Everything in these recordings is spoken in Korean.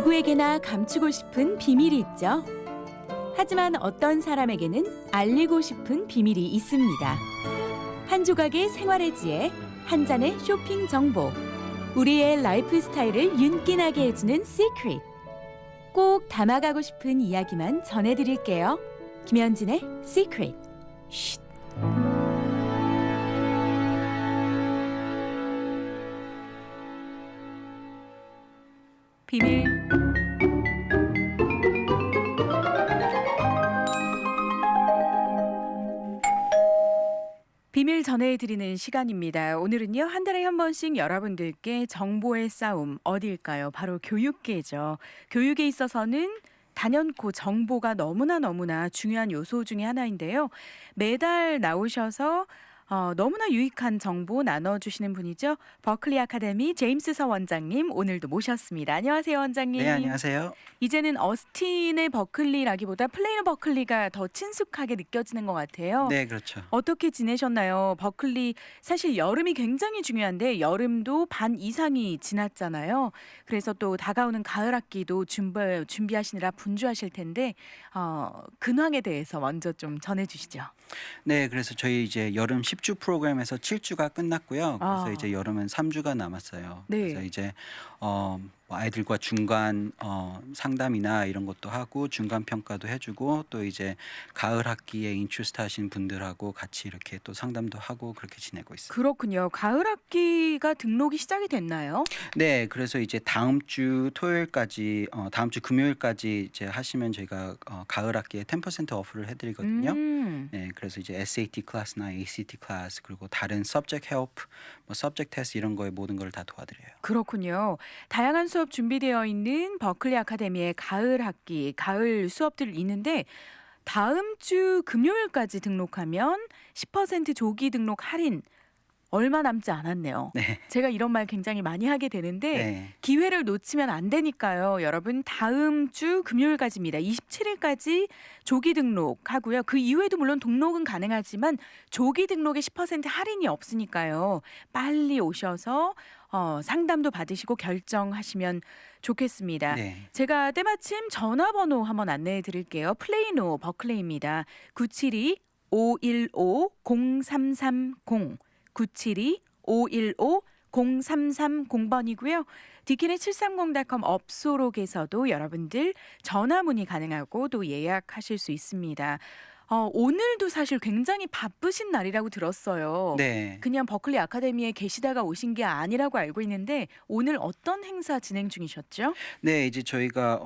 누구에게나 감추고 싶은 비밀이 있죠. 하지만 어떤 사람에게는 알리고 싶은 비밀이 있습니다. 한 조각의 생활의 지혜, 한 잔의 쇼핑 정보. 우리의 라이프 스타일을 윤기나게 해주는 시크릿. 꼭 담아가고 싶은 이야기만 전해드릴게요. 김현진의 시크릿. 쉿. 비밀. 비밀 전해드리는 시간입니다. 오늘은요, 한 달에 한 번씩 여러분들께 정보의 싸움 어디일까요? 바로 교육계죠. 교육에 있어서는 단연코 정보가 너무나 중요한 요소 중에 하나인데요. 매달 나오셔서 너무나 유익한 정보 나눠주시는 분이죠. 버클리 아카데미 제임스 서 원장님 오늘도 모셨습니다. 안녕하세요, 원장님. 네, 안녕하세요. 이제는 어스틴의 버클리라기보다 플레이너 버클리가 더 친숙하게 느껴지는 것 같아요. 네, 그렇죠. 어떻게 지내셨나요? 버클리 사실 여름이 굉장히 중요한데 여름도 반 이상이 지났잖아요. 그래서 또 다가오는 가을 학기도 준비하시느라 분주하실 텐데 근황에 대해서 먼저 좀 전해주시죠. 네, 그래서 저희 이제 여름 10주 프로그램에서 7주가 끝났고요. 그래서 이제 여름은 3주가 남았어요. 네. 그래서 이제 뭐 아이들과 중간 상담이나 이런 것도 하고 중간 평가도 해주고 또 이제 가을 학기에 인트레스트 하신 분들하고 같이 이렇게 또 상담도 하고 그렇게 지내고 있어요. 그렇군요. 가을 학기가 등록이 시작이 됐나요? 네, 그래서 이제 다음 주 토요일까지 다음 주 금요일까지 이제 하시면 저희가 가을 학기에 10% 오프를 해드리거든요. 네, 그래서 이제 SAT 클래스나 ACT 클래스 그리고 다른 subject help, 뭐 subject test 이런 거에 모든 걸 다 도와드려요. 그렇군요. 다양한 수업 준비되어 있는 버클리 아카데미의 가을 학기, 가을 수업들 있는데 다음 주 금요일까지 등록하면 10% 조기 등록 할인 얼마 남지 않았네요. 네. 제가 이런 말 굉장히 많이 하게 되는데 네. 기회를 놓치면 안 되니까요. 여러분 다음 주 금요일까지입니다. 27일까지 조기 등록하고요. 그 이후에도 물론 등록은 가능하지만 조기 등록에 10% 할인이 없으니까요. 빨리 오셔서 상담도 받으시고 결정하시면 좋겠습니다. 네. 제가 때마침 전화번호 한번 안내해 드릴게요. 플레이노 버클레이입니다. 972-515-0330 972-515-0330번이고요. 디킨의 730.com 업소록에서도 여러분들 전화 문의 가능하고 또 예약하실 수 있습니다. 오늘도 사실 굉장히 바쁘신 날이라고 들었어요. 네. 그냥 버클리 아카데미에 계시다가 오신 게 아니라고 알고 있는데 오늘 어떤 행사 진행 중이셨죠? 네, 이제 저희가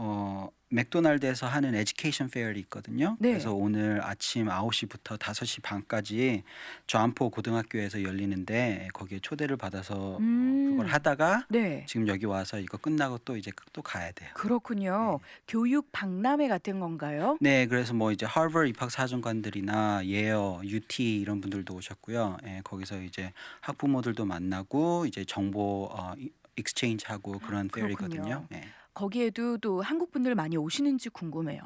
맥도날드에서 하는 에듀케이션 페어이 있거든요. 네. 그래서 오늘 아침 9시부터 5시 반까지 저안포 고등학교에서 열리는데 거기에 초대를 받아서 그걸 하다가 네. 지금 여기 와서 이거 끝나고 또 이제 또 가야 돼요. 그렇군요. 교육 박람회 같은 건가요? 네, 그래서 뭐 이제 하버드 입학 사정관들이나 예어, UT 이런 분들도 오셨고요. 예, 거기서 이제 학부모들도 만나고 이제 정보 익스체인지하고 그런 페어이거든요. 그렇군요. 네. 거기에도 또 한국 분들 많이 오시는지 궁금해요.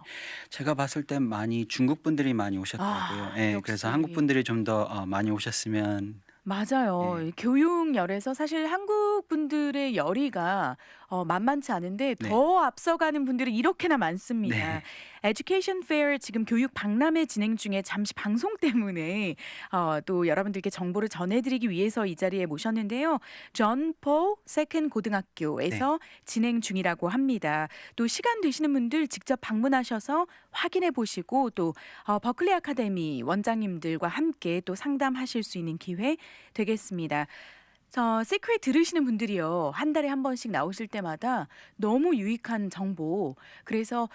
제가 봤을 땐 많이 중국 분들이 많이 오셨더라고요. 예, 역시. 그래서 한국 분들이 좀 더 많이 오셨으면. 맞아요. 네. 이 교육열에서 사실 한국 분들의 열의가 만만치 않은데 네. 더 앞서가는 분들이 이렇게나 많습니다. 네. 에듀케이션 페어 지금 교육 박람회 진행 중에 잠시 방송 때문에 또 여러분들께 정보를 전해드리기 위해서 이 자리에 모셨는데요. 존 폴 세컨 고등학교에서 진행 중이라고 합니다. 또 시간 되시는 분들 직접 방문하셔서 확인해 보시고 또 버클리 아카데미 원장님들과 함께 또 상담하실 수 있는 기회 되겠습니다. 시크릿 들으시는 분들이요. 한 달에 한 번씩 나오실 때마다 너무 유익한 정보. 그래서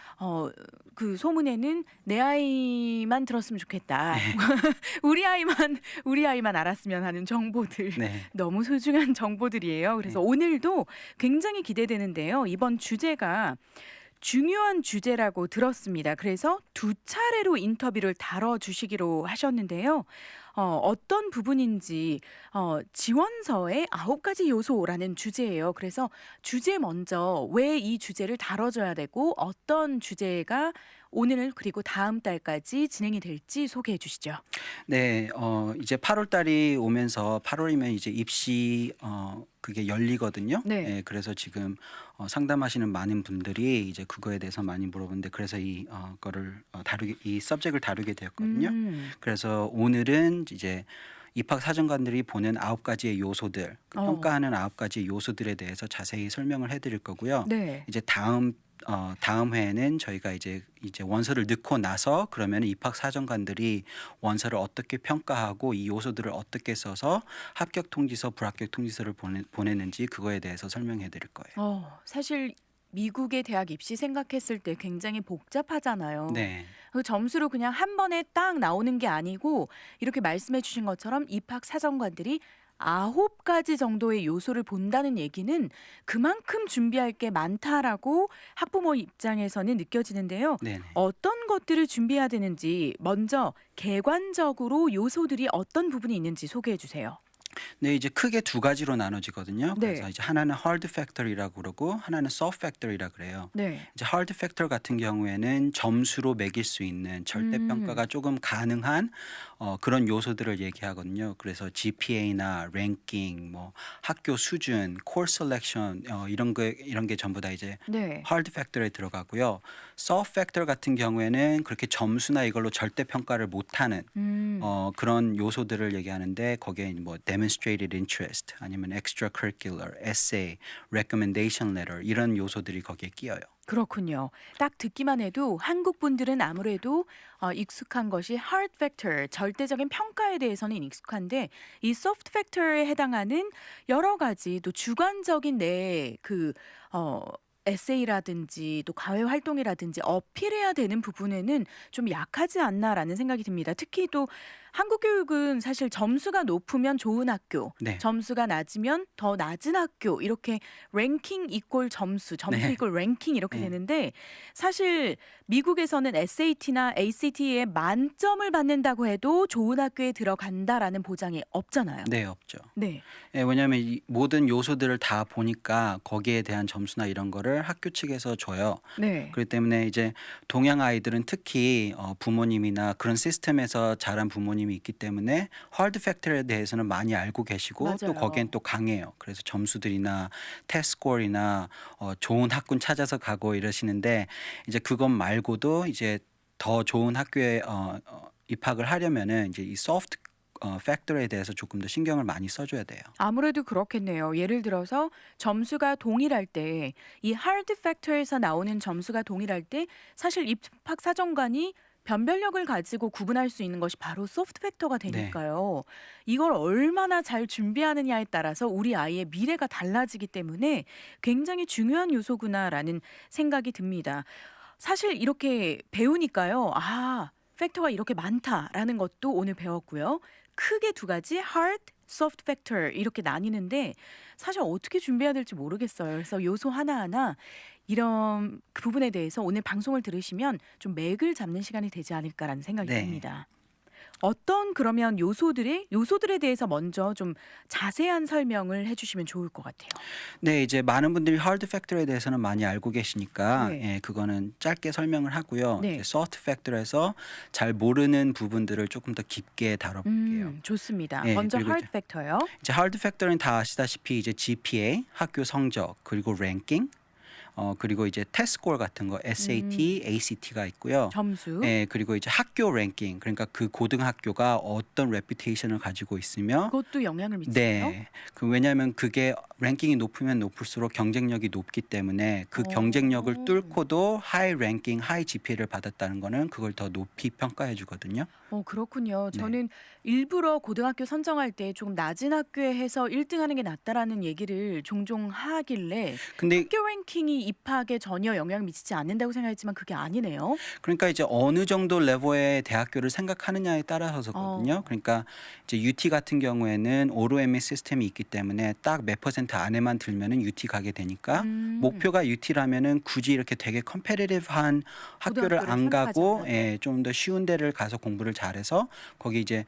그 소문에는 내 아이만 들었으면 좋겠다. 우리 아이만 알았으면 하는 정보들. 네. 너무 소중한 정보들이에요. 그래서 오늘도 굉장히 기대되는데요. 이번 주제가 중요한 주제라고 들었습니다. 그래서 2차례로 인터뷰를 다뤄주시기로 하셨는데요. 어떤 부분인지 지원서의 9가지 요소라는 주제예요. 그래서 주제 먼저 왜 이 주제를 다뤄줘야 되고 어떤 주제가 오늘 그리고 다음 달까지 진행이 될지 소개해 주시죠. 네. 이제 8월 달이 오면서 8월이면 이제 입시 그게 열리거든요. 네. 예. 그래서 지금 상담하시는 많은 분들이 이제 그거에 대해서 많이 물어보는데 그래서 거를 다루게 이 서브젝트를 다루게 되었거든요. 그래서 오늘은 이제 입학 사정관들이 보는 9가지의 요소들, 그 어. 평가하는 9가지 요소들에 대해서 자세히 설명을 해 드릴 거고요. 네. 이제 다음 회에는 저희가 이제 원서를 넣고 나서 그러면 입학 사정관들이 원서를 어떻게 평가하고 이 요소들을 어떻게 써서 합격 통지서, 불합격 통지서를 보내는지 그거에 대해서 설명해 드릴 거예요. 사실 미국의 대학 입시 생각했을 때 굉장히 복잡하잖아요. 네. 그 점수로 그냥 한 번에 딱 나오는 게 아니고 이렇게 말씀해 주신 것처럼 입학 사정관들이 9가지 정도의 요소를 본다는 얘기는 그만큼 준비할 게 많다라고 학부모 입장에서는 느껴지는데요. 네네. 어떤 것들을 준비해야 되는지 먼저 객관적으로 요소들이 어떤 부분이 있는지 소개해 주세요. 네, 이제 크게 2가지로 나눠지거든요. 네. 그래서 이제 하나는 hard factor이라고 그러고 하나는 soft factor이라 그래요. 네. 이제 hard factor 같은 경우에는 점수로 매길 수 있는 절대 평가가 조금 가능한 그런 요소들을 얘기하거든요. 그래서 GPA나 랭킹, 뭐 학교 수준, course selection 이런 게 전부 다 이제 네. hard factor에 들어가고요. soft factor 같은 경우에는 그렇게 점수나 이걸로 절대 평가를 못하는 그런 요소들을 얘기하는데 거기에 뭐 demonstrated interest 아니면 extracurricular, essay, recommendation letter 이런 요소들이 거기에 끼어요. 그렇군요. 딱 듣기만 해도 한국 분들은 아무래도 익숙한 것이 hard factor, 절대적인 평가에 대해서는 익숙한데 이 soft factor에 해당하는 여러 가지 또 주관적인 에세이라든지 또 과외 활동이라든지 어필해야 되는 부분에는 좀 약하지 않나라는 생각이 듭니다. 특히 또 한국 교육은 사실 점수가 높으면 좋은 학교, 네. 점수가 낮으면 더 낮은 학교 이렇게 랭킹 이꼴 점수, 점수 네. 이꼴 랭킹 이렇게 네. 되는데 사실 미국에서는 SAT나 ACT에 만점을 받는다고 해도 좋은 학교에 들어간다라는 보장이 없잖아요. 네, 없죠. 네. 예, 왜냐하면 이 모든 요소들을 다 보니까 거기에 대한 점수나 이런 거를 학교 측에서 줘요. 네. 그렇기 때문에 이제 동양 아이들은 특히 부모님이나 그런 시스템에서 자란 부모님이 있기 때문에 hard factor에 대해서는 많이 알고 계시고 또 맞아요. 거기엔 또 강해요. 그래서 점수들이나 테스트 스코어이나 좋은 학군 찾아서 가고 이러시는데 이제 그것 말고도 이제 더 좋은 학교에 입학을 하려면은 이제 이 soft 팩tor에 대해서 조금 더 신경을 많이 써줘야 돼요. 아무래도 그렇겠네요. 예를 들어서 점수가 동일할 때 이 hard factor에서 나오는 점수가 동일할 때 사실 입학 사정관이 변별력을 가지고 구분할 수 있는 것이 바로 soft factor가 네. 되니까요. 이걸 얼마나 잘 준비하느냐에 따라서 우리 아이의 미래가 달라지기 때문에 굉장히 중요한 요소구나라는 생각이 듭니다. 사실 이렇게 배우니까요. 팩터가 이렇게 많다라는 것도 오늘 배웠고요. 크게 2가지 hard, soft factor 이렇게 나뉘는데 사실 어떻게 준비해야 될지 모르겠어요. 그래서 요소 하나하나 이런 그 부분에 대해서 오늘 방송을 들으시면 좀 맥을 잡는 시간이 되지 않을까라는 생각이 네. 듭니다. 어떤 그러면 요소들에 대해서 먼저 좀 자세한 설명을 해주시면 좋을 것 같아요. 네, 이제 많은 분들이 hard factor에 대해서는 많이 알고 계시니까 네. 예, 그거는 짧게 설명을 하고요. 네. 이제 soft factor에서 잘 모르는 부분들을 조금 더 깊게 다뤄볼게요. 좋습니다. 예, 먼저 그리고 hard factor요. 이제 hard factor는 다 아시다시피 이제 GPA, 학교 성적, 그리고 랭킹, 그리고 이제 테스트 스코어 같은 거 SAT, ACT가 있고요. 점수. 예, 그리고 이제 학교 랭킹, 그러니까 그 고등학교가 어떤 레퓨테이션을 가지고 있으며 그것도 영향을 미치나요? 네. 왜냐하면 그게 랭킹이 높으면 높을수록 경쟁력이 높기 때문에 그 경쟁력을 뚫고도 하이 랭킹, 하이 GPA를 받았다는 거는 그걸 더 높이 평가해 주거든요. 그렇군요. 네. 저는 일부러 고등학교 선정할 때 조금 낮은 학교에 해서 1등 하는 게 낫다라는 얘기를 종종 하길래 근데 학교 랭킹이 입학에 전혀 영향을 미치지 않는다고 생각했지만 그게 아니네요. 그러니까 이제 어느 정도 레벨의 대학교를 생각하느냐에 따라서거든요. 그러니까 이제 UT 같은 경우에는 ORMS 시스템이 있기 때문에 딱 몇 퍼센트 안에만 들면은 UT 가게 되니까 목표가 UT라면은 굳이 이렇게 되게 컴페티티브한 학교를 고등학교를 안 선택하지 가고 않아도. 예, 좀 더 쉬운 데를 가서 공부를 잘해서 거기 이제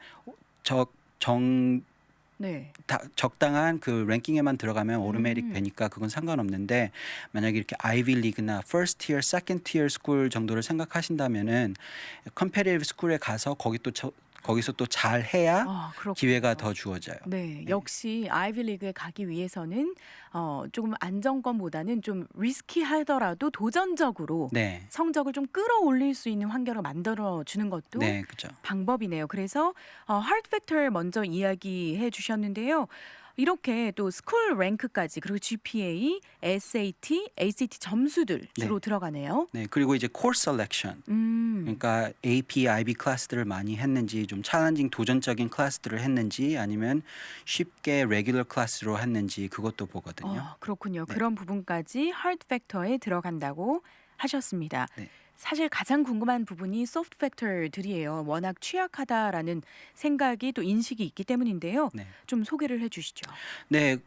네. 적당한 그 랭킹에만 들어가면 오토매틱 되니까 그건 상관없는데 만약에 이렇게 아이비 리그나 first tier, second tier school 정도를 생각하신다면은 컴페티티브 스쿨에 가서 거기서 또 잘 해야 아, 기회가 그렇군요. 더 주어져요. 네, 네. 역시 아이비리그에 가기 위해서는 조금 안정권보다는 좀 리스키하더라도 도전적으로 네. 성적을 좀 끌어올릴 수 있는 환경을 만들어 주는 것도 네, 그죠. 방법이네요. 그래서 하드 팩터를 먼저 이야기해 주셨는데요. 이렇게 또 스쿨 랭크까지 그리고 GPA, SAT, ACT 점수들 주로 네. 들어가네요. 네, 그리고 이제 course selection. 음. 그러니까 AP, IB 클래스들을 많이 했는지 좀 챌린징 도전적인 클래스들을 했는지 아니면 쉽게 레귤러 클래스로 했는지 그것도 보거든요. 그렇군요. 네. 그런 부분까지 하드 팩터에 들어간다고 하셨습니다. 네. 사실 가장 궁금한 부분이 소프트 팩터들이에요. 워낙 취약하다라는 생각이 또 인식이 있기 때문인데요. 네. 좀 소개를 해 주시죠. 네,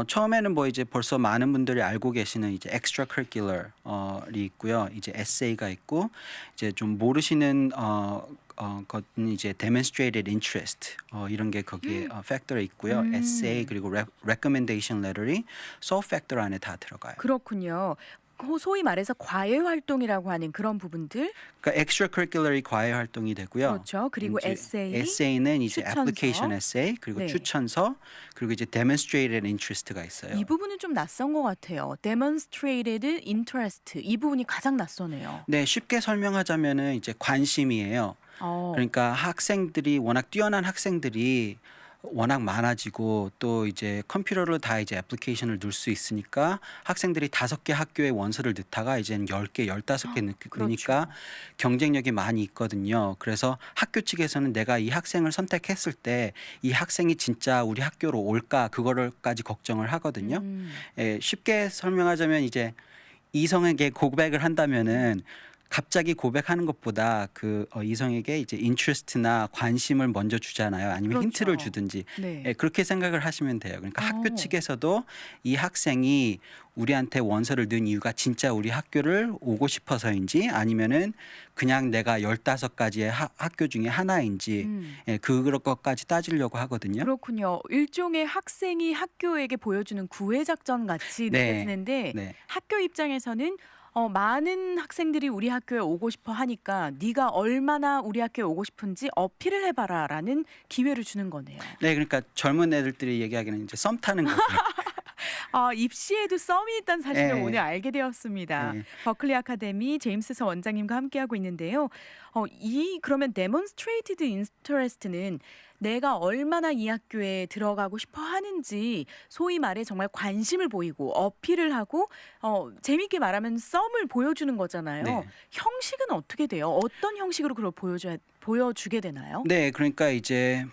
처음에는 뭐 이제 벌써 많은 분들이 알고 계시는 이제 extracurricular이 있고요. 이제 essay가 있고 이제 좀 모르시는 것은 이제 demonstrated interest 이런 게 거기에 factor에 있고요. essay 그리고 recommendation letter이 soft factor 안에 다 들어가요. 그렇군요. 소위 말해서 과외 활동이라고 하는 그런 부분들. 그러니까 extracurricular이 과외 활동이 되고요. 그렇죠. 그리고 이제 에세이, essay는 이제 추천서. application essay 그리고 네. 추천서 그리고 이제 demonstrated interest가 있어요. 이 부분은 좀 낯선 것 같아요. demonstrated interest. 이 부분이 가장 낯서네요. 네, 쉽게 설명하자면은 이제 관심이에요. 그러니까 학생들이 워낙 뛰어난 학생들이 워낙 많아지고 또 이제 컴퓨터로 다 이제 애플리케이션을 넣을 수 있으니까 학생들이 5개 학교에 원서를 넣다가 이제는 10개, 15개 넣으니까 그렇죠. 경쟁력이 많이 있거든요. 그래서 학교 측에서는 내가 이 학생을 선택했을 때 이 학생이 진짜 우리 학교로 올까 그거를까지 걱정을 하거든요. 예, 쉽게 설명하자면 이제 이성에게 고백을 한다면은 갑자기 고백하는 것보다 이성에게 이제 인트레스트나 관심을 먼저 주잖아요. 아니면 힌트를 그렇죠. 주든지. 네. 예, 그렇게 생각을 하시면 돼요. 그러니까 학교 어. 측에서도 이 학생이 우리한테 원서를 넣은 이유가 진짜 우리 학교를 오고 싶어서인지 아니면은 그냥 내가 15가지의 학교 중에 하나인지 예, 그런 것까지 따지려고 하거든요. 그렇군요. 일종의 학생이 학교에게 보여주는 구애 작전 같이 네. 느껴지는데 네. 학교 입장에서는 많은 학생들이 우리 학교에 오고 싶어 하니까 네가 얼마나 우리 학교에 오고 싶은지 어필을 해봐라라는 기회를 주는 거네요. 네, 그러니까 젊은 애들이 얘기하기는 이제 썸 타는 거죠. 입시에도 썸이 있다는 사실을 네. 오늘 알게 되었습니다. 네. 버클리 아카데미 제임스 원장님과 함께하고 있는데요. 그러면 demonstrated interest는 내가 얼마나 이 학교에 들어가고 싶어 하는지 소위 말해 정말 관심을 보이고 어필을 하고 재밌게 말하면 썸을 보여주는 거잖아요. 네. 형식은 어떻게 돼요? 어떤 형식으로 그걸 보여주게 되나요? 네, 그러니까 이제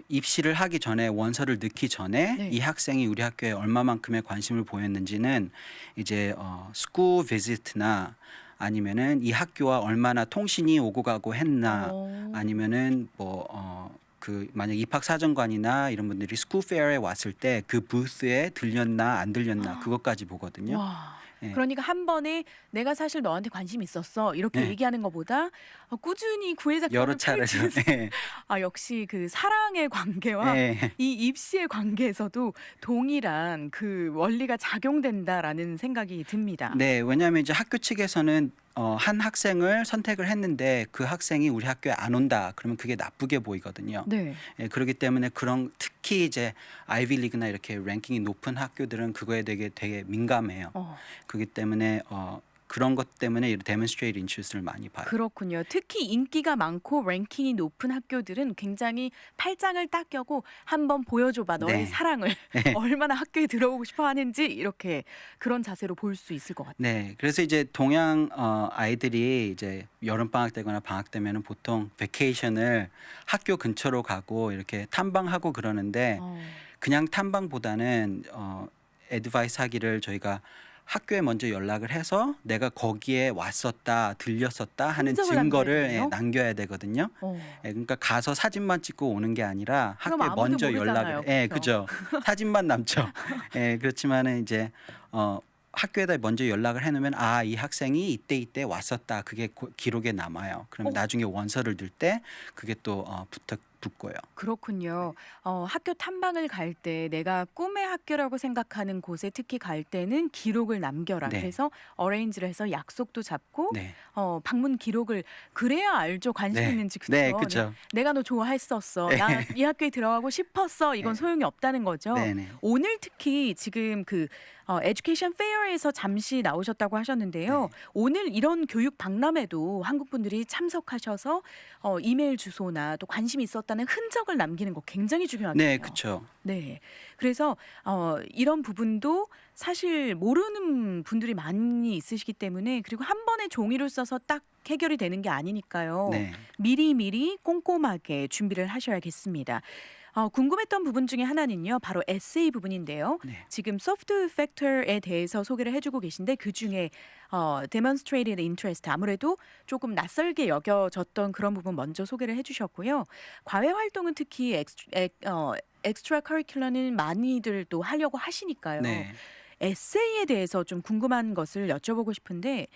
입시를 하기 전에 원서를 넣기 전에 네. 이 학생이 우리 학교에 얼마만큼의 관심을 보였는지는 이제 스쿨 비지트나 아니면은 이 학교와 얼마나 통신이 오고 가고 했나 아니면은 만약 입학사정관이나 이런 분들이 스쿨 페어에 왔을 때 그 부스에 들렸나 안 들렸나 그것까지 보거든요. 와. 네. 그러니까 한 번에 내가 사실 너한테 관심 있었어 이렇게 네. 얘기하는 것보다 꾸준히 구애작전을 여러 차례죠. 펼치면서 네. 역시 그 사랑의 관계와 네. 이 입시의 관계에서도 동일한 그 원리가 작용된다라는 생각이 듭니다. 네, 왜냐하면 이제 학교 측에서는 한 학생을 선택을 했는데 그 학생이 우리 학교에 안 온다. 그러면 그게 나쁘게 보이거든요. 네. 예, 그렇기 때문에 특히 이제 아이비 리그나 이렇게 랭킹이 높은 학교들은 그거에 되게 민감해요. 그렇기 때문에 그런 것 때문에 이런 데몬스트레이트 인트레스트를 많이 봐요. 그렇군요. 특히 인기가 많고 랭킹이 높은 학교들은 굉장히 팔짱을 딱 껴고 한번 보여줘봐 너의 네. 사랑을 얼마나 학교에 들어오고 싶어 하는지 이렇게 그런 자세로 볼 수 있을 것 같아요. 네, 그래서 이제 동양 아이들이 이제 여름 방학 때거나 방학 되면은 보통 베케이션을 학교 근처로 가고 이렇게 탐방하고 그러는데 그냥 탐방보다는 애드바이스 하기를 저희가 학교에 먼저 연락을 해서 내가 거기에 왔었다, 들렸었다 하는 흔적을 남겨야 증거를 되네요? 남겨야 되거든요. 예, 그러니까 가서 사진만 찍고 오는 게 아니라 그럼 학교에 아무도 먼저 모르잖아요. 연락을, 예, 그죠? 그죠. 사진만 남죠. 예, 그렇지만은 이제 학교에다 먼저 연락을 해놓으면 이 학생이 이때 왔었다. 그게 기록에 남아요. 그럼 나중에 원서를 넣을 때 그게 또 붙고요. 그렇군요. 학교 탐방을 갈 때 내가 꿈의 학교라고 생각하는 곳에 특히 갈 때는 기록을 남겨라. 네. 그래서 어레인지를 해서 약속도 잡고 네. 방문 기록을 그래야 알죠. 관심 네. 있는지 네, 그쵸? 그죠. 내가 너 좋아했었어. 나 이 학교에 들어가고 싶었어. 이건 네. 소용이 없다는 거죠. 네, 네. 오늘 특히 지금 그 에듀케이션 페어에서 잠시 나오셨다고 하셨는데요. 네. 오늘 이런 교육 박람회도 한국 분들이 참석하셔서 이메일 주소나 또 관심이 있었다는 흔적을 남기는 거 굉장히 중요하겠네요. 네, 그쵸. 네. 그래서 이런 부분도 사실 모르는 분들이 많이 있으시기 때문에 그리고 한 번에 종이를 써서 딱 해결이 되는 게 아니니까요. 네. 미리미리 꼼꼼하게 준비를 하셔야겠습니다. 궁금했던 부분 중에 하나는요. 바로 에세이 부분인데요. 네. 지금 소프트 팩터에 대해서 소개를 해주고 계신데 그중에 demonstrated interest 아무래도 조금 낯설게 여겨졌던 그런 부분 먼저 소개를 해주셨고요. 과외 활동은 특히 엑스트라 커리큘럼은 많이들 또 하려고 하시니까요. 네. 에세이에 대해서 좀 궁금한 것을 여쭤보고 싶은데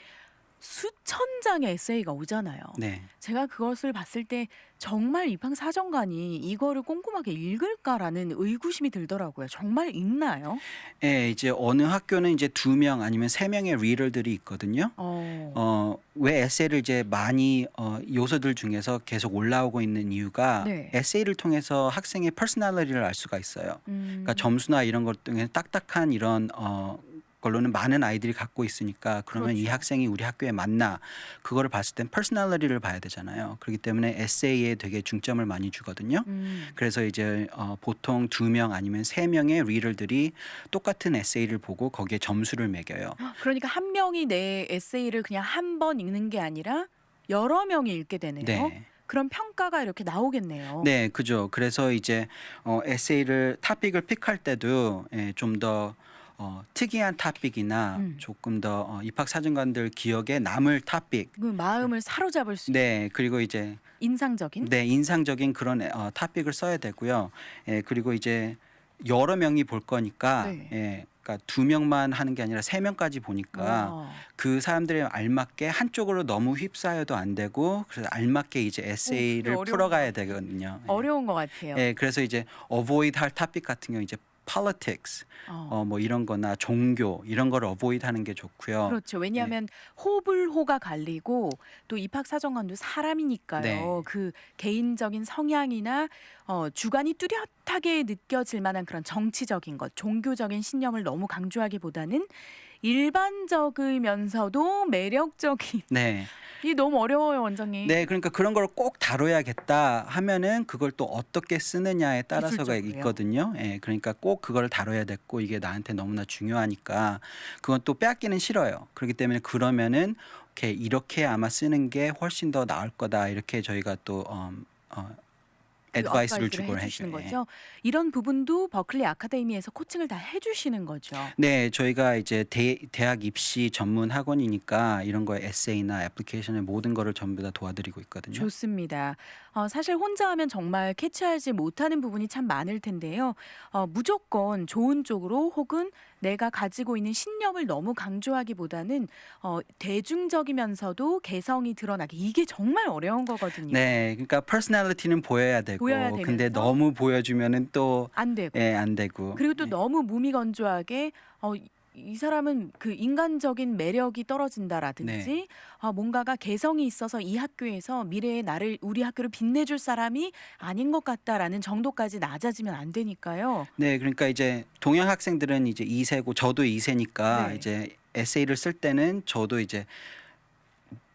수천 장의 에세이가 오잖아요. 네. 제가 그것을 봤을 때 정말 입학사정관이 이거를 꼼꼼하게 읽을까라는 의구심이 들더라고요. 정말 읽나요? 예, 이제 어느 학교는 이제 2명 아니면 3명의 리더들이 있거든요. 왜 에세이를 이제 많이 요소들 중에서 계속 올라오고 있는 이유가 네. 에세이를 통해서 학생의 퍼스널리티를 알 수가 있어요. 그러니까 점수나 이런 것 등에 딱딱한 이런 걸로는 많은 아이들이 갖고 있으니까 그러면 이 그렇죠. 학생이 우리 학교에 맞나 그거를 봤을 땐 퍼스널리티를 봐야 되잖아요. 그렇기 때문에 에세이에 되게 중점을 많이 주거든요. 그래서 이제 보통 2명 아니면 3명의 리더들이 똑같은 에세이를 보고 거기에 점수를 매겨요. 그러니까 한 명이 내 에세이를 그냥 한 번 읽는 게 아니라 여러 명이 읽게 되네요. 네. 그럼 평가가 이렇게 나오겠네요. 네, 그죠. 그래서 이제 에세이를 토픽을 픽할 때도 좀 더 특이한 토픽이나 조금 더 입학 사정관들 기억에 남을 토픽. 그 마음을 사로잡을 수 있는 네, 그리고 이제 인상적인. 네, 인상적인 그런 토픽을 써야 되고요. 그리고 이제 여러 명이 볼 거니까 네. 그러니까 2명만 하는 게 아니라 3명까지 보니까 그 사람들에 알맞게 한쪽으로 너무 휩싸여도 안 되고 그래서 알맞게 이제 에세이를 어려운 풀어가야 것 같아요. 되거든요. 어려운 것 같아요. 그래서 이제 avoid 할 토픽 같은 경우 이제 politics 뭐 이런 거나 종교 이런 걸 avoid 하는 게 좋고요. 그렇죠. 왜냐하면 호불호가 갈리고 또 입학사정관도 사람이니까요. 네. 그 개인적인 성향이나 주관이 뚜렷하게 느껴질 만한 그런 정치적인 것, 종교적인 신념을 너무 강조하기보다는 일반적이면서도 매력적인 네. 이게 너무 어려워요, 원장님. 네, 그러니까 그런 걸 꼭 다뤄야겠다 하면은 그걸 또 어떻게 쓰느냐에 따라서가 기술적으로요? 있거든요. 그러니까 꼭 그걸 다뤄야 됐고 이게 나한테 너무나 중요하니까 그건 또 빼앗기는 싫어요. 그렇기 때문에 그러면은 오케이, 이렇게 아마 쓰는 게 훨씬 더 나을 거다. 이렇게 저희가 또 애드바이스를 주곤 해주시는 해요. 거죠. 이런 부분도 버클리 아카데미에서 코칭을 다 해주시는 거죠. 네, 저희가 이제 대학 입시 전문 학원이니까 이런 거에 에세이나 애플리케이션의 모든 거를 전부 다 도와드리고 있거든요. 좋습니다. 사실 혼자 하면 정말 캐치하지 못하는 부분이 참 많을 텐데요. 무조건 좋은 쪽으로 혹은 내가 가지고 있는 신념을 너무 강조하기보다는 대중적이면서도 개성이 드러나게 이게 정말 어려운 거거든요. 네, 그러니까 퍼스널리티는 보여야 되고 보여야 근데 되면서 너무 보여주면은 또 안 되고 안 되고. 그리고 또 너무 무미건조하게 이 사람은 그 인간적인 매력이 떨어진다라든지 뭔가가 개성이 있어서 이 학교에서 미래의 나를 우리 학교를 빛내줄 사람이 아닌 것 같다라는 정도까지 낮아지면 안 되니까요. 네, 그러니까 이제 동양 학생들은 이제 2세고 저도 2세니까 네. 이제 에세이를 쓸 때는 저도 이제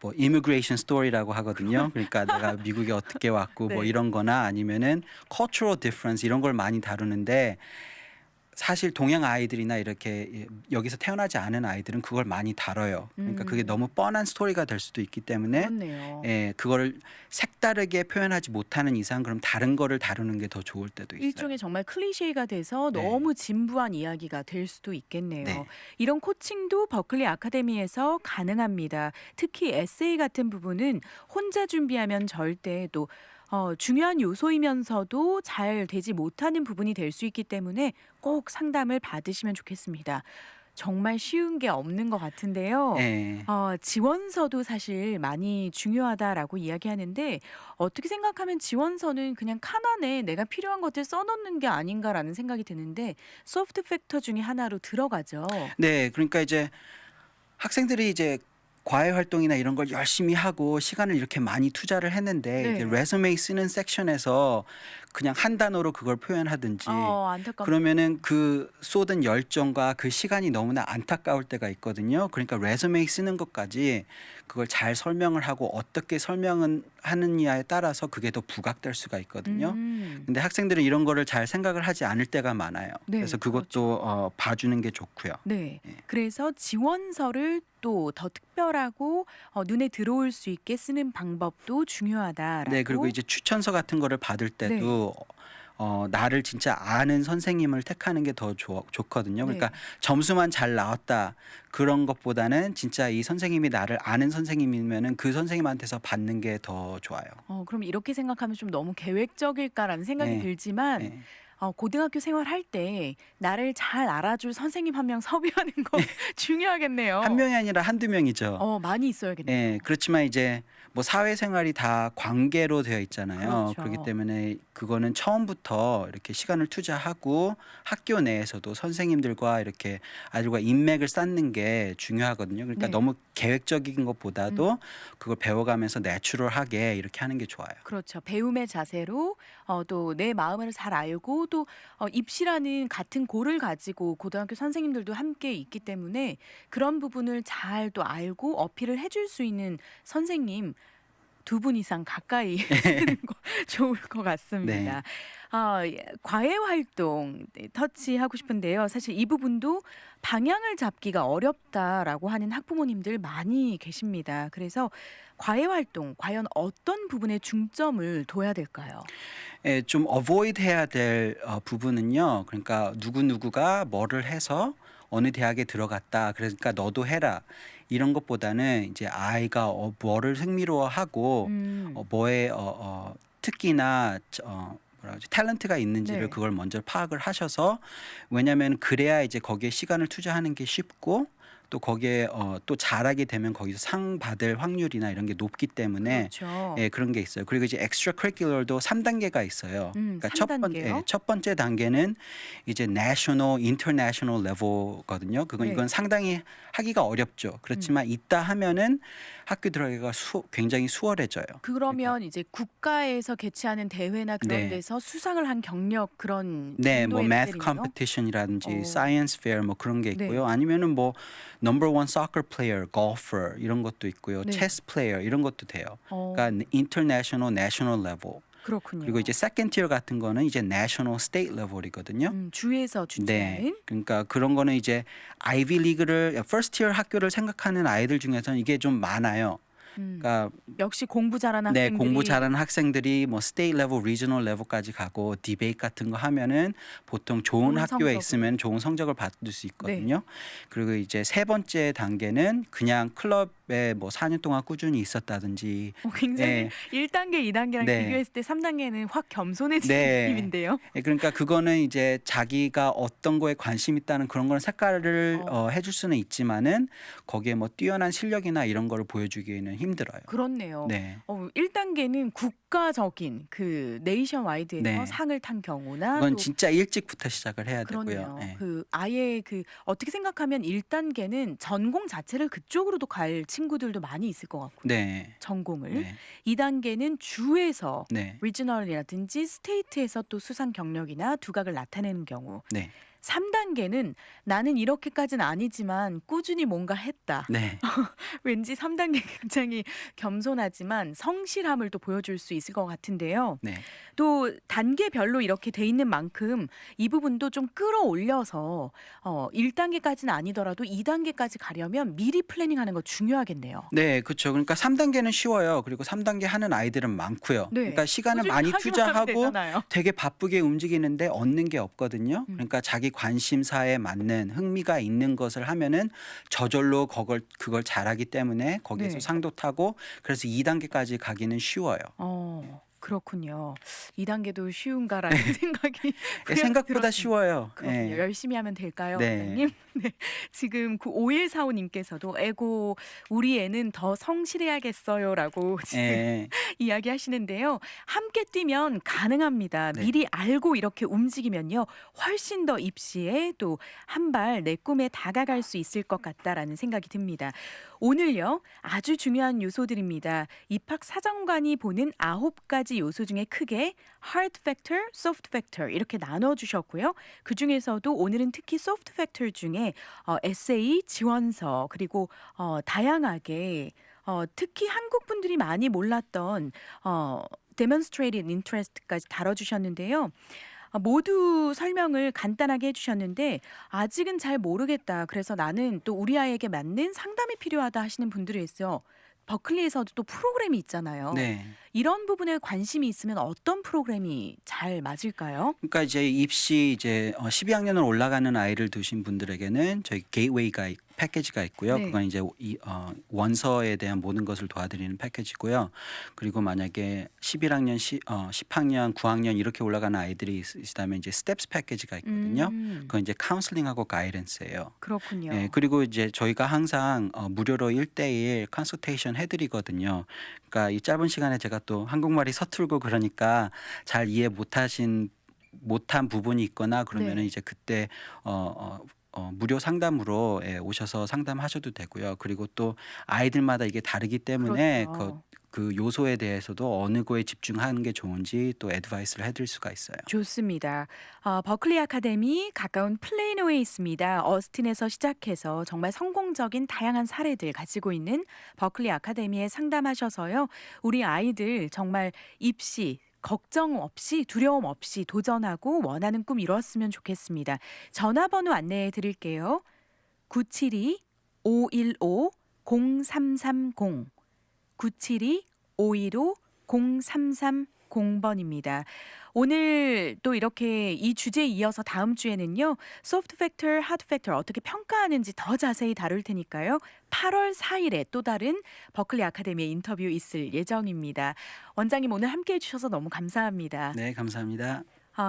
뭐 immigration story라고 하거든요. 그러니까 내가 미국에 어떻게 왔고 뭐 네. 이런 거나 아니면은 cultural difference 이런 걸 많이 다루는데 사실 동양 아이들이나 이렇게 여기서 태어나지 않은 아이들은 그걸 많이 다뤄요. 그러니까 그게 너무 뻔한 스토리가 될 수도 있기 때문에 그렇네요. 그거를 색다르게 표현하지 못하는 이상 그럼 다른 거를 다루는 게 더 좋을 때도 있어요. 일종의 정말 클리셰가 돼서 네. 너무 진부한 이야기가 될 수도 있겠네요. 네. 이런 코칭도 버클리 아카데미에서 가능합니다. 특히 에세이 같은 부분은 혼자 준비하면 절대 또 중요한 요소이면서도 잘 되지 못하는 부분이 될 수 있기 때문에 꼭 상담을 받으시면 좋겠습니다. 정말 쉬운 게 없는 것 같은데요. 예. 지원서도 사실 많이 중요하다라고 이야기하는데 어떻게 생각하면 지원서는 그냥 칸 안에 내가 필요한 것들 써놓는 게 아닌가라는 생각이 드는데 소프트 팩터 중에 하나로 들어가죠. 네. 그러니까 이제 학생들이 이제 과외 활동이나 이런 걸 열심히 하고 시간을 이렇게 많이 투자를 했는데 이제 네. 레sume 쓰는 섹션에서 그냥 한 단어로 그걸 표현하든지 안타깝. 그러면은 그 쏟은 열정과 그 시간이 너무나 안타까울 때가 있거든요. 그러니까 레sume 쓰는 것까지 그걸 잘 설명을 하고 어떻게 설명은 하느냐에 따라서 그게 더 부각될 수가 있거든요. 근데 학생들은 이런 거를 잘 생각을 하지 않을 때가 많아요. 네, 그래서 그것도 봐주는 게 좋고요. 네. 예. 그래서 지원서를 또 더 특별하고 눈에 들어올 수 있게 쓰는 방법도 중요하다라고. 네, 그리고 이제 추천서 같은 거를 받을 네. 때도 나를 진짜 아는 선생님을 택하는 게 더 좋거든요. 네. 그러니까 점수만 잘 나왔다 그런 것보다는 진짜 이 선생님이 나를 아는 선생님이면은 그 선생님한테서 받는 게 더 좋아요. 그럼 이렇게 생각하면 좀 너무 계획적일까라는 생각이 네. 들지만 네. 고등학교 생활할 때 나를 잘 알아줄 선생님 한 명 섭외하는 거 중요하겠네요. 한 명이 아니라 한두 명이죠. 많이 있어야겠네요. 예, 그렇지만 이제 뭐 사회생활이 다 관계로 되어 있잖아요. 그렇죠. 그렇기 때문에 그거는 처음부터 이렇게 시간을 투자하고 학교 내에서도 선생님들과 이렇게 아이들과 인맥을 쌓는 게 중요하거든요. 그러니까 네. 너무 계획적인 것보다도 그걸 배워가면서 내추럴하게 이렇게 하는 게 좋아요. 그렇죠. 배움의 자세로 또 내 마음을 잘 알고 또 입시라는 같은 고를 가지고 고등학교 선생님들도 함께 있기 때문에 그런 부분을 잘 또 알고 어필을 해줄 수 있는 선생님 두 분 이상 가까이 쓰는 거 좋을 것 같습니다. 과외 활동 터치하고 싶은데요. 사실 이 부분도 방향을 잡기가 어렵다라고 하는 학부모님들 많이 계십니다. 그래서 과외 활동 과연 어떤 부분에 중점을 둬야 될까요? 예, 좀 avoid 해야 될 부분은요. 그러니까 누구누구가 뭐를 해서 어느 대학에 들어갔다. 그러니까 너도 해라. 이런 것보다는 이제 아이가 뭐를 흥미로워하고 뭐에 특기나 뭐라 그러지? 탤런트가 있는지를 네. 그걸 먼저 파악을 하셔서 왜냐하면 그래야 이제 거기에 시간을 투자하는 게 쉽고 또 거기에 또 잘하게 되면 거기서 상 받을 확률이나 이런 게 높기 때문에 그렇죠. 예, 그런 게 있어요. 그리고 이제 extra curricular도 3단계가 있어요. 그러니까 3단계요? 첫 번째 단계는 이제 national, international level거든요. 네. 이건 상당히 하기가 어렵죠. 그렇지만 있다 하면은 학교 들어가기가 굉장히 수월해져요. 그러면 이제 국가에서 개최하는 대회나 그런 네. 데서 수상을 한 경력 그런 네, 뭐 정도의 math 레벨이네요? competition이라든지 어. science fair 뭐 그런 게 네. 있고요. 아니면은 뭐 number one soccer player, golfer 이런 것도 있고요. 네. chess player 이런 것도 돼요. 어, 그러니까 international, national level. 그렇군요. 그리고 이제 second tier 같은 거는 이제 national, state level이거든요. 주에서 네, 주최하는 그러니까 그런 거는 이제 아이비 리그를 first tier 학교를 생각하는 아이들 중에서는 이게 좀 많아요. 그러니까 역시 공부 잘하는 네, 학생들이 공부 잘하는 학생들이 뭐 state level, regional level까지 가고 디베이트 같은 거 하면은 보통 좋은 좋은 학교에 성적을. 있으면 좋은 성적을 받을 수 있거든요. 그리고 이제 세 번째 단계는 그냥 클럽에 뭐 4년 동안 꾸준히 있었다든지 굉장히 네. 1단계, 2단계랑 네. 비교했을 때 3단계는 확 겸손해지는 네. 느낌인데요. 예, 그러니까 그거는 이제 자기가 어떤 거에 관심 있다는 그런 거는 색깔을 해줄 수는 있지만은 거기에 뭐 뛰어난 실력이나 이런 거를 보여주기에는 힘들어요. 그렇네요. 네. 1단계는 국가적인 그 네이션 와이드에서 네. 상을 탄 경우나 그건 또 진짜 일찍부터 시작을 해야 그렇네요. 되고요. 예. 아예 어떻게 생각하면 1단계는 전공 자체를 그쪽으로도 갈 친구들도 많이 있을 것 같고요. 네. 전공을. 네. 2단계는 주에서 네. 리지널이라든지 스테이트에서 또 수상 경력이나 두각을 나타내는 경우. 네. 3단계는 나는 이렇게까지는 아니지만 꾸준히 뭔가 했다. 네. 왠지 3단계 굉장히 겸손하지만 성실함을 또 보여줄 수 있을 것 같은데요. 네. 또 단계별로 이렇게 돼 있는 만큼 이 부분도 좀 끌어올려서 1단계까지는 아니더라도 2단계까지 가려면 미리 플래닝하는 거 중요하겠네요. 네, 그렇죠. 그러니까 3단계는 쉬워요. 그리고 3단계 하는 아이들은 많고요. 네. 그러니까 시간을 꾸준히 많이 하기만 하면 투자하고 되잖아요. 되게 바쁘게 움직이는데 얻는 게 없거든요. 그러니까 자기 관심사에 맞는 흥미가 있는 것을 하면은 저절로 그걸 잘하기 때문에 거기에서 네. 상도 타고 그래서 2단계까지 가기는 쉬워요. 그렇군요. 2단계도 쉬운가라는 생각이 불현듯 생각보다 들었습니다. 쉬워요. 그렇군요. 예. 열심히 하면 될까요, 네. 원장님? 네. 지금 5145님께서도 "에고 우리 애는 더 성실해야겠어요."라고 지금 예. 이야기하시는데요. 함께 뛰면 가능합니다. 네. 미리 알고 이렇게 움직이면요. 훨씬 더 입시에 또 한 발 내 꿈에 다가갈 수 있을 것 같다라는 생각이 듭니다. 오늘요. 아주 중요한 요소들입니다. 입학 사정관이 보는 9가지 요소 중에 크게 hard factor, soft factor 이렇게 나눠 주셨고요. 그중에서도 오늘은 특히 soft factor 중에 에세이, 지원서 그리고 다양하게 특히 한국 분들이 많이 몰랐던 demonstrated interest까지 다뤄주셨는데요. 모두 설명을 간단하게 해주셨는데 아직은 잘 모르겠다. 그래서 나는 또 우리 아이에게 맞는 상담이 필요하다 하시는 분들이 있어요. 버클리에서도 또 프로그램이 있잖아요. 네. 이런 부분에 관심이 있으면 어떤 프로그램이 잘 맞을까요? 그러니까 이제 입시 이제 12학년을 올라가는 아이를 두신 분들에게는 저희 게이트웨이가 패키지가 있고요. 네. 그건 이제 원서에 대한 모든 것을 도와드리는 패키지고요. 그리고 만약에 11학년, 10학년, 9학년 이렇게 올라가는 아이들이 있다면 이제 스텝스 패키지가 있거든요. 그건 이제 카운슬링하고 가이던스예요. 그렇군요. 예, 그리고 이제 저희가 항상 무료로 1대1 컨설테이션 해드리거든요. 그러니까 이 짧은 시간에 제가 또 한국말이 서툴고 그러니까 잘 이해 못한 부분이 있거나 그러면은 네. 이제 그때 무료 상담으로 오셔서 상담하셔도 되고요. 그리고 또 아이들마다 이게 다르기 때문에 그렇죠. 그 요소에 대해서도 어느 거에 집중하는 게 좋은지 또 애드바이스를 해드릴 수가 있어요. 좋습니다. 버클리 아카데미 가까운 플레이노에 있습니다. 어스틴에서 시작해서 정말 성공적인 다양한 사례들 가지고 있는 버클리 아카데미에 상담하셔서요. 우리 아이들 정말 입시 걱정 없이 두려움 없이 도전하고 원하는 꿈 이뤘으면 좋겠습니다. 전화번호 안내해 드릴게요. 972-515-0330 972-515-0330번입니다. 오늘 또 이렇게 이 주제에 이어서 다음 주에는요. 소프트 팩터, 하드 팩터 어떻게 평가하는지 더 자세히 다룰 테니까요. 8월 4일에 또 다른 버클리 아카데미의 인터뷰 있을 예정입니다. 원장님 오늘 함께해 주셔서 너무 감사합니다. 네, 감사합니다.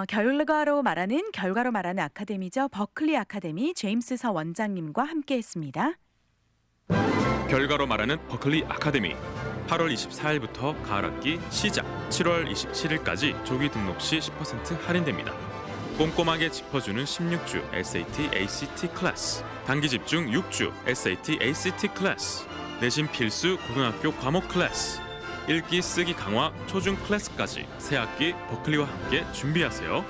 결과로 말하는 아카데미죠. 버클리 아카데미 제임스 서 원장님과 함께했습니다. 결과로 말하는 버클리 아카데미 8월 24일부터 가을학기 시작 7월 27일까지 조기 등록 시 10% 할인됩니다. 꼼꼼하게 짚어주는 16주 SAT, ACT 클래스 단기 집중 6주 SAT, ACT 클래스 내신 필수 고등학교 과목 클래스 읽기 쓰기 강화 초중 클래스까지 새 학기 버클리와 함께 준비하세요.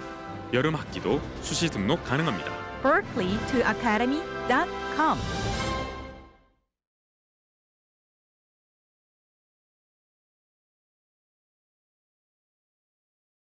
여름 학기도 수시 등록 가능합니다. berkeley to academy.com